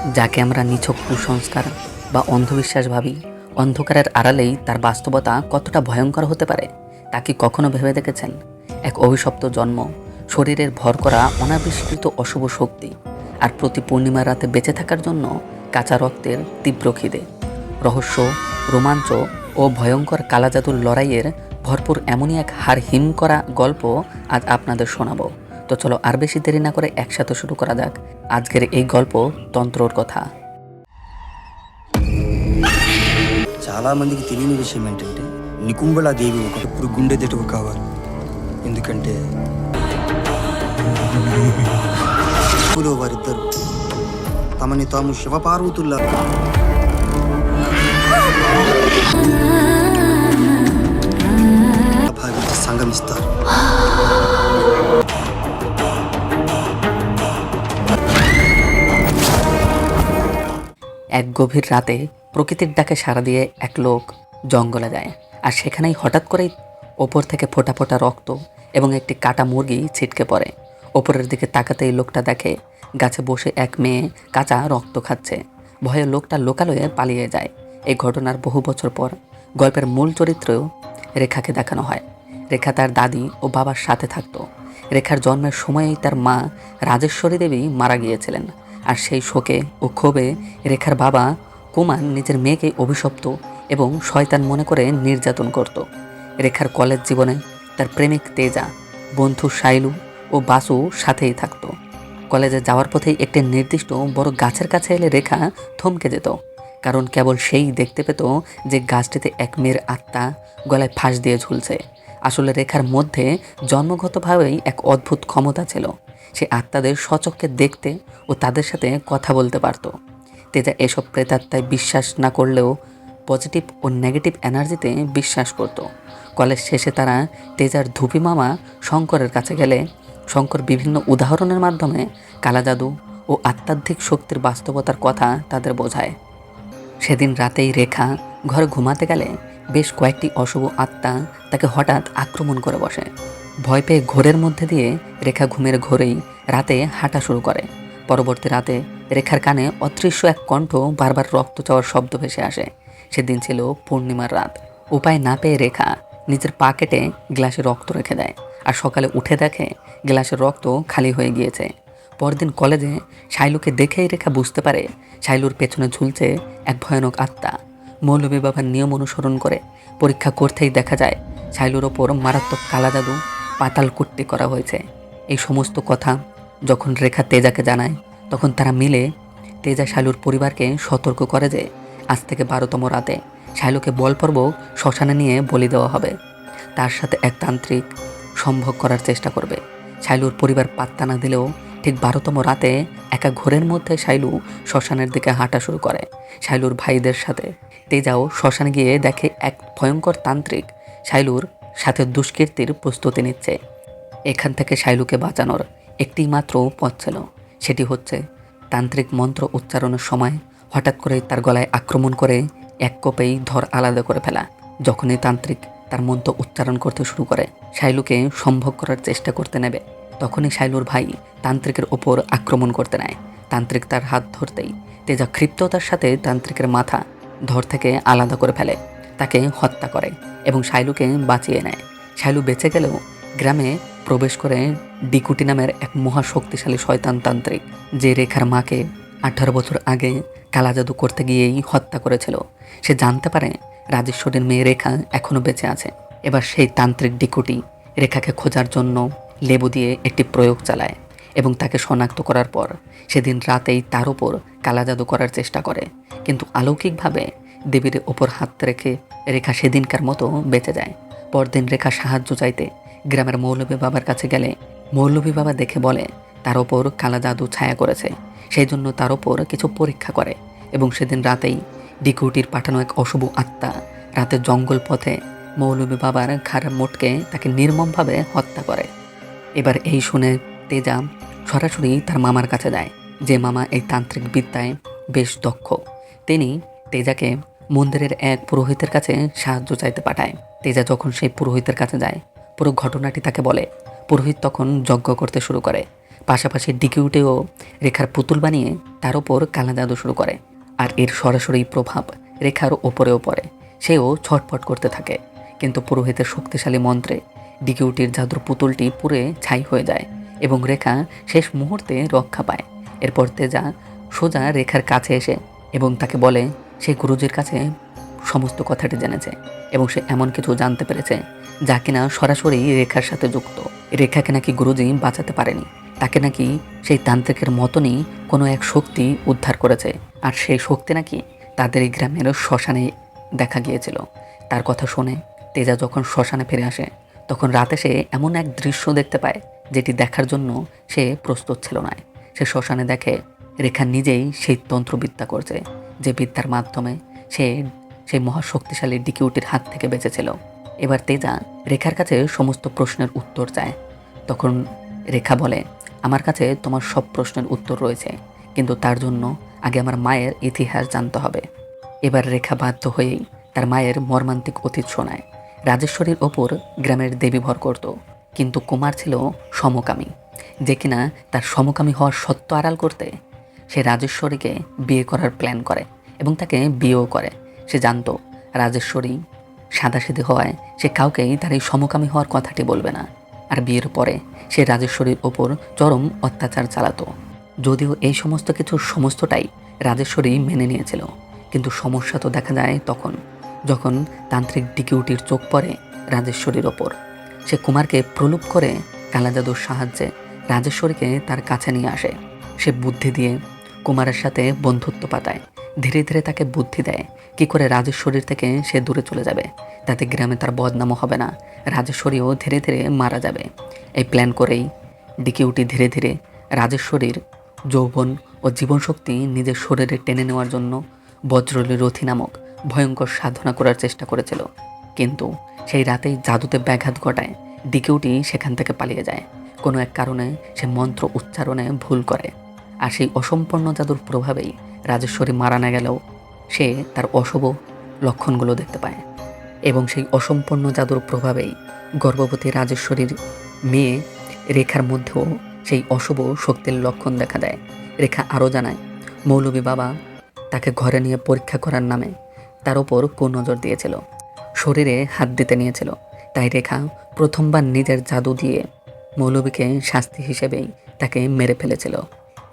যাকে আমরা নিছক কুসংস্কার বা অন্ধবিশ্বাস ভাবি, অন্ধকারের আড়ালেই তার বাস্তবতা কতটা ভয়ঙ্কর হতে পারে তা কি কখনো ভেবে দেখেছেন? এক অভিশপ্ত জন্ম, শরীরের ভর করা অনাবিষ্কৃত অশুভ শক্তি, আর প্রতি পূর্ণিমার রাতে বেঁচে থাকার জন্য কাঁচা রক্তের তীব্র খিদে, রহস্য, রোমাঞ্চ ও ভয়ঙ্কর কালাজাদুর লড়াইয়ের ভরপুর এমনই এক হাড় হিম করা গল্প আজ আপনাদের শোনাবো। তো চলো আর বেশি দেরি না করে একসাথে শুরু করা যাক আজকের এই গল্প তন্ত্রর কথা। చాలా మందికి తెలియని విషయం ఏంటంటే నికుంబళ దేవి ఒకప్పుడు గుండెదెటువు కావాలి. ఎందుకంటే వారిద్దరు తమని తాము శివపార్వతుల్లా భావించి సంగమిస్తారు. এক গভীর রাতে প্রকৃতির ডাকে সাড়া দিয়ে এক লোক জঙ্গলে যায়, আর সেখানেই হঠাৎ করেই ওপর থেকে ফোঁটা ফোঁটা রক্ত এবং একটি কাটা মুরগি ছিটকে পড়ে। ওপরের দিকে তাকাতেই লোকটা দেখে গাছে বসে এক মেয়ে কাঁচা রক্ত খাচ্ছে। ভয়ে লোকটা লোকালয়ে পালিয়ে যায়। এই ঘটনার বহু বছর পর গল্পের মূল চরিত্র রেখাকে দেখানো হয়। রেখা তার দাদি ও বাবার সাথে থাকতো। রেখার জন্মের সময়েই তার মা রাজেশ্বরী দেবী মারা গিয়েছিলেন, আর সেই শোকে ও ক্ষোভে রেখার বাবা কুমার নিজের মেয়েকে অভিশপ্ত এবং শয়তান মনে করে নির্যাতন করত। রেখার কলেজ জীবনে তার প্রেমিক তেজা, বন্ধু শাইলু ও বাসু সাথেই থাকতো। কলেজে যাওয়ার পথেই একটি নির্দিষ্ট বড় গাছের কাছে এলে রেখা থমকে যেত, কারণ কেবল সেই দেখতে পেত যে গাছটিতে এক মেয়ের আত্মা গলায় ফাঁস দিয়ে ঝুলছে। আসলে রেখার মধ্যে জন্মগতভাবেই এক অদ্ভুত ক্ষমতা ছিল। সে আত্মাদের স্বচক্ষে দেখতে ও তাদের সাথে কথা বলতে পারত। তেজা এসব প্রেতাত্মায় বিশ্বাস না করলেও পজিটিভ ও নেগেটিভ এনার্জিতে বিশ্বাস করত। কলেজ শেষে তারা তেজার ধুপি মামা শঙ্করের কাছে গেলে শঙ্কর বিভিন্ন উদাহরণের মাধ্যমে কালাজাদু ও আধ্যাত্মিক শক্তির বাস্তবতার কথা তাদের বোঝায়। সেদিন রাতেই রেখা ঘরে ঘুমাতে গেলে বেশ কয়েকটি অশুভ আত্মা তাকে হঠাৎ আক্রমণ করে বসে। ভয় পেয়ে ঘোরের মধ্যে দিয়ে রেখা ঘুমের ঘোরেই রাতে হাঁটা শুরু করে। পরবর্তী রাতে রেখার কানে অদৃশ্য এক কণ্ঠ বারবার রক্ত চাওয়ার শব্দ ভেসে আসে। সেদিন ছিল পূর্ণিমার রাত। উপায় না পেয়ে রেখা নিজের পা কেটে গ্লাসে রক্ত রেখে দেয়, আর সকালে উঠে দেখে গ্লাসের রক্ত খালি হয়ে গিয়েছে। পরদিন কলেজে শাইলুকে দেখেই রেখা বুঝতে পারে শাইলুর পেছনে ঝুলছে এক ভয়ানক আত্মা। মৌলভী বাবার নিয়ম অনুসরণ করে পরীক্ষা করতেই দেখা যায় শাইলুর ওপর মারাত্মক কালাজাদু, পাতাল কুট্টি করা হয়েছে। এই সমস্ত কথা যখন রেখা তেজাকে জানায়, তখন তারা মিলে তেজা শাইলুর পরিবারকে সতর্ক করে যে আজ থেকে 12তম রাতে শাইলুকে বলপূর্বক শ্মশানে নিয়ে বলি দেওয়া হবে। তার সাথে এক তান্ত্রিক সম্ভোগ করার চেষ্টা করবে। শাইলুর পরিবার পাত্তা না দিলেও ঠিক 12তম রাতে একা ঘোরের মধ্যে শাইলু শ্মশানের দিকে হাঁটা শুরু করে। শাইলুর ভাইদের সাথে তেজাও শ্মশানে গিয়ে দেখে এক ভয়ঙ্কর তান্ত্রিক শাইলুর সাথে দুষ্কৃতির প্রস্তুতি নিচ্ছে। এখান থেকে শাইলুকে বাঁচানোর একটি মাত্র পথ ছিল, সেটি হচ্ছে তান্ত্রিক মন্ত্র উচ্চারণের সময় হঠাৎ করে তার গলায় আক্রমণ করে এক কোপেই ধর আলাদা করে ফেলা। যখনই তান্ত্রিক তার মন্ত্র উচ্চারণ করতে শুরু করে শাইলুকে সম্ভোগ করার চেষ্টা করতে নেবে, তখনই শাইলুর ভাই তান্ত্রিকের ওপর আক্রমণ করতে নেয়। তান্ত্রিক তার হাত ধরতেই তেজা ক্ষিপ্ততার সাথে তান্ত্রিকের মাথা ধর থেকে আলাদা করে ফেলে, তাকে হত্যা করে এবং শাইলুকে বাঁচিয়ে নেয়। শাইলু বেঁচে গেলেও গ্রামে প্রবেশ করে ডিকুটি নামের এক মহাশক্তিশালী শয়তান তান্ত্রিক, যে রেখার মাকে 18 বছর আগে কালাজাদু করতে গিয়েই হত্যা করেছিল। সে জানতে পারে রাজেশ্বরীর মেয়ে রেখা এখনও বেঁচে আছে। এবার সেই তান্ত্রিক ডিকুটি রেখাকে খোঁজার জন্য লেবু দিয়ে একটি প্রয়োগ চালায় এবং তাকে শনাক্ত করার পর সেদিন রাতেই তার উপর কালাজাদু করার চেষ্টা করে। কিন্তু অলৌকিকভাবে দেবীর ওপর হাত রেখে রেখা সেদিনকার মতো বেঁচে যায়। পরদিন রেখা সাহায্য চাইতে গ্রামের মৌলভী বাবার কাছে গেলে মৌলভী বাবা দেখে বলে তার ওপর কালাজাদু ছায়া করেছে, সেই জন্য তার ওপর কিছু পরীক্ষা করে। এবং সেদিন রাতেই ডিকুটির পাঠানো এক অশুভ আত্মা রাতে জঙ্গল পথে মৌলভী বাবার ঘাড় মোটকে তাকে নির্মমভাবে হত্যা করে। এবার এই শুনে তেজা সরাসরি তার মামার কাছে যায়, যে মামা এই তান্ত্রিক বিদ্যায় বেশ দক্ষ। তিনি তেজাকে মন্দিরের এক পুরোহিতের কাছে সাহায্য চাইতে পাঠায়। তেজা যখন সেই পুরোহিতের কাছে যায়, পুরো ঘটনাটি তাকে বলে। পুরোহিত তখন যজ্ঞ করতে শুরু করে। পাশাপাশি ডিকিউটিও রেখার পুতুল বানিয়ে তার ওপর কালা জাদু শুরু করে। আর এর সরাসরি প্রভাব রেখার ওপরেও পড়ে। সেও ছটফট করতে থাকে, কিন্তু পুরোহিতের শক্তিশালী মন্ত্রে ডিকিউটির জাদুর পুতুলটি পুড়ে ছাই হয়ে যায় এবং রেখা শেষ মুহূর্তে রক্ষা পায়। এরপর তেজা সোজা রেখার কাছে এসে এবং তাকে বলে সে গুরুজির কাছে সমস্ত কথাটি জেনেছে এবং সে এমন কিছু জানতে পেরেছে যা কিনা সরাসরি রেখার সাথে যুক্ত। রেখাকে নাকি গুরুজি বাঁচাতে পারেনি, তাকে নাকি সেই তান্ত্রিকের মতনই কোনো এক শক্তি উদ্ধার করেছে, আর সেই শক্তি নাকি তাদের এই গ্রামের শ্মশানে দেখা গিয়েছিল। তার কথা শুনে তেজা যখন শ্মশানে ফিরে আসে তখন রাতে সে এমন এক দৃশ্য দেখতে পায় যেটি দেখার জন্য সে প্রস্তুত ছিল না। সে শ্মশানে দেখে রেখা নিজেই সেই তন্ত্রবিদ্যা করছে, যে বিদ্যার মাধ্যমে সে সেই মহাশক্তিশালী ডিকিউটির হাত থেকে বেঁচেছিল। এবার তেজা রেখার কাছে সমস্ত প্রশ্নের উত্তর চায়। তখন রেখা বলে, আমার কাছে তোমার সব প্রশ্নের উত্তর রয়েছে, কিন্তু তার জন্য আগে আমার মায়ের ইতিহাস জানতে হবে। এবার রেখা বাধ্য হয়েই তার মায়ের মর্মান্তিক অতীত শোনায়। রাজেশ্বরীর ওপর গ্রামের দেবী ভর করত, কিন্তু কুমার ছিল সমকামী, যে কিনা তার সমকামী হওয়ার সত্য আড়াল করতে সে রাজেশ্বরীকে বিয়ে করার প্ল্যান করে এবং তাকে বিয়েও করে। সে জানতো রাজেশ্বরী সাদাসিধে হওয়ায় সে কাউকেই তার এই সমকামী হওয়ার কথাটি বলবে না। আর বিয়ের পরে সে রাজেশ্বরীর ওপর চরম অত্যাচার চালাতো। যদিও এই সমস্ত কিছুর সমস্তটাই রাজেশ্বরী মেনে নিয়েছিল, কিন্তু সমস্যা তো দেখা যায় তখন যখন তান্ত্রিক ডিকিউটির চোখ পড়ে রাজেশ্বরীর ওপর। সে কুমারকে প্রলোভ করে কালা জাদুর সাহায্যে রাজেশ্বরীকে তার কাছে নিয়ে আসে। সে বুদ্ধি দিয়ে কুমারের সাথে বন্ধুত্ব পাতায়, ধীরে ধীরে তাকে বুদ্ধি দেয় কি করে রাজেশ্বরীর থেকে সে দূরে চলে যাবে, তাতে গ্রামে তার বদনামও হবে না, রাজেশ্বরীও ধীরে ধীরে মারা যাবে। এই প্ল্যান করেই ডিকিউটি ধীরে ধীরে রাজেশ্বরীর যৌবন ও জীবনশক্তি নিজের শরীরে টেনে নেওয়ার জন্য বজ্রলি রথী নামক ভয়ঙ্কর সাধনা করার চেষ্টা করেছিল। কিন্তু সেই রাতেই জাদুতে ব্যাঘাত ঘটায় ডিকিউটি সেখান থেকে পালিয়ে যায়। কোনো এক কারণে সে মন্ত্র উচ্চারণে ভুল করে, আর সেই অসম্পূর্ণ জাদুর প্রভাবেই রাজেশ্বরী মারা না গেলেও সে তার অশুভ লক্ষণগুলো দেখতে পায়। এবং সেই অসম্পূর্ণ জাদুর প্রভাবেই গর্ভবতী রাজেশ্বরীর মেয়ে রেখার মধ্যেও সেই অশুভ শক্তির লক্ষণ দেখা দেয়। রেখা আরও জানায় মৌলভী বাবা তাকে ঘরে নিয়ে পরীক্ষা করার নামে তার ওপর কুনজর দিয়েছিল, শরীরে হাত দিতে নিয়েছিল। তাই রেখা প্রথমবার নিজের জাদু দিয়ে মৌলভীকে শাস্তি হিসেবেই তাকে মেরে ফেলেছিল।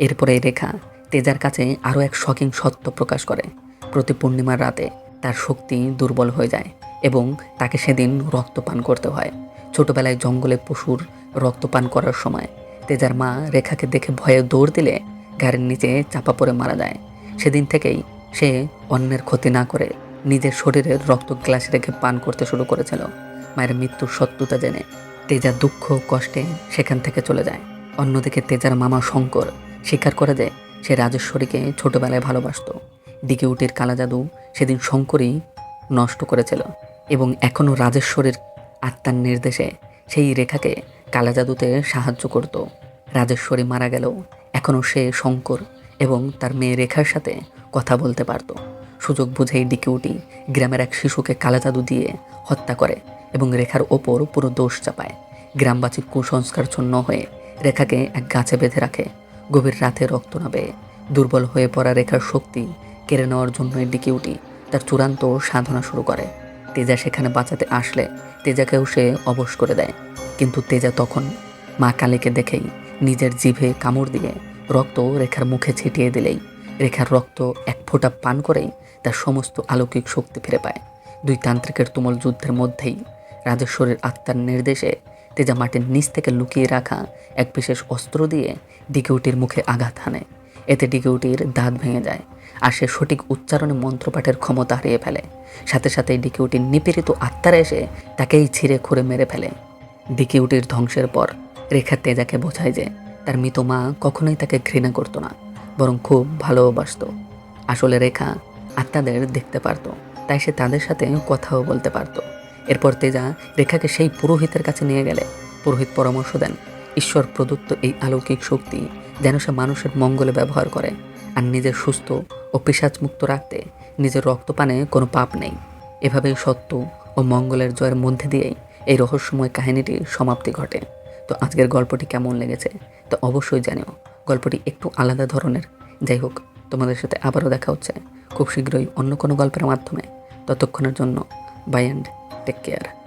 এরপরে রেখা তেজার কাছে আরও এক শকিং সত্য প্রকাশ করে। প্রতি পূর্ণিমার রাতে তার শক্তি দুর্বল হয়ে যায় এবং তাকে সেদিন রক্তপান করতে হয়। ছোটবেলায় জঙ্গলে পশুর রক্তপান করার সময় তেজার মা রেখাকে দেখে ভয়ে দৌড় দিলে গাড়ির নিচে চাপা পড়ে মারা যায়। সেদিন থেকেই সে অন্যের ক্ষতি না করে নিজের শরীরের রক্ত গ্লাসে রেখে পান করতে শুরু করেছিল। মায়ের মৃত্যুর সত্যতা জেনে তেজা দুঃখ কষ্টে সেখান থেকে চলে যায়। অন্যদিকে তেজার মামা শঙ্কর স্বীকার করে যে সে রাজেশ্বরীকে ছোটবেলায় ভালোবাসত। ডিকিউটির কালা জাদু সেদিন শঙ্করই নষ্ট করেছিল এবং এখনও রাজেশ্বরীর আত্মার নির্দেশে সেই রেখাকে কালা জাদুতে সাহায্য করত। রাজেশ্বরী মারা গেলেও এখনও সে শঙ্কর এবং তার মেয়ে রেখার সাথে কথা বলতে পারত। সুযোগ বুঝেই ডিকিউটি গ্রামের এক শিশুকে কালা জাদু দিয়ে হত্যা করে এবং রেখার ওপর পুরো দোষ চাপায়। গ্রামবাসীর কুসংস্কার ছন্ন হয়ে রেখাকে এক গাছে বেঁধে রাখে। গভীর রাতে রক্ত নাবে দুর্বল হয়ে পড়া রেখার শক্তি কেড়ে নেওয়ার জন্য ডিকিউটি তার চূড়ান্ত সাধনা শুরু করে। তেজা সেখানে বাঁচাতে আসলে তেজাকেও সে অবশ করে দেয়, কিন্তু তেজা তখন মা কালীকে দেখেই নিজের জিভে কামড় দিয়ে রক্ত রেখার মুখে ছিটিয়ে দিলেই রেখার রক্ত এক ফোঁটা পান করেই তার সমস্ত অলৌকিক শক্তি ফিরে পায়। দুই তান্ত্রিকের তুমুল যুদ্ধের মধ্যেই রাজেশ্বরীর আত্মার নির্দেশে তেজা মাটির নিচ থেকে লুকিয়ে রাখা এক বিশেষ অস্ত্র দিয়ে ডিকিউটির মুখে আঘাত হানে। এতে ডিকিউটির দাঁত ভেঙে যায় আর সে সঠিক উচ্চারণে মন্ত্রপাঠের ক্ষমতা হারিয়ে ফেলে। সাথে সাথে ডিকিউটির নিপীড়িত আত্মারা এসে তাকেই ছিঁড়ে খুঁড়ে মেরে ফেলে। ডিকিউটির ধ্বংসের পর রেখা তেজাকে বোঝায় যে তার মৃত মা কখনোই তাকে ঘৃণা করতো না, বরং খুব ভালোবাসত। আসলে রেখা আত্মাদের দেখতে পারত, তাই সে তাদের সাথে কথাও বলতে পারত। এরপর তেজা রেখাকে সেই পুরোহিতের কাছে নিয়ে গেলে পুরোহিত পরামর্শ দেন ঈশ্বর প্রদত্ত এই অলৌকিক শক্তি যেন সে মানুষের মঙ্গলে ব্যবহার করে, আর নিজের সুস্থ ও পিশাচমুক্ত রাখতে নিজের রক্তপানে কোনো পাপ নেই। এভাবেই সত্য ও মঙ্গলের জয়ের মধ্যে দিয়েই এই রহস্যময় কাহিনীটির সমাপ্তি ঘটে। তো আজকের গল্পটি কেমন লেগেছে তো অবশ্যই জানিও। গল্পটি একটু আলাদা ধরনের, যাই হোক তোমাদের সাথে আবারও দেখা হচ্ছে খুব শীঘ্রই অন্য কোনো গল্পের মাধ্যমে। ততক্ষণের জন্য বাই অ্যান্ড টেক কেয়ার।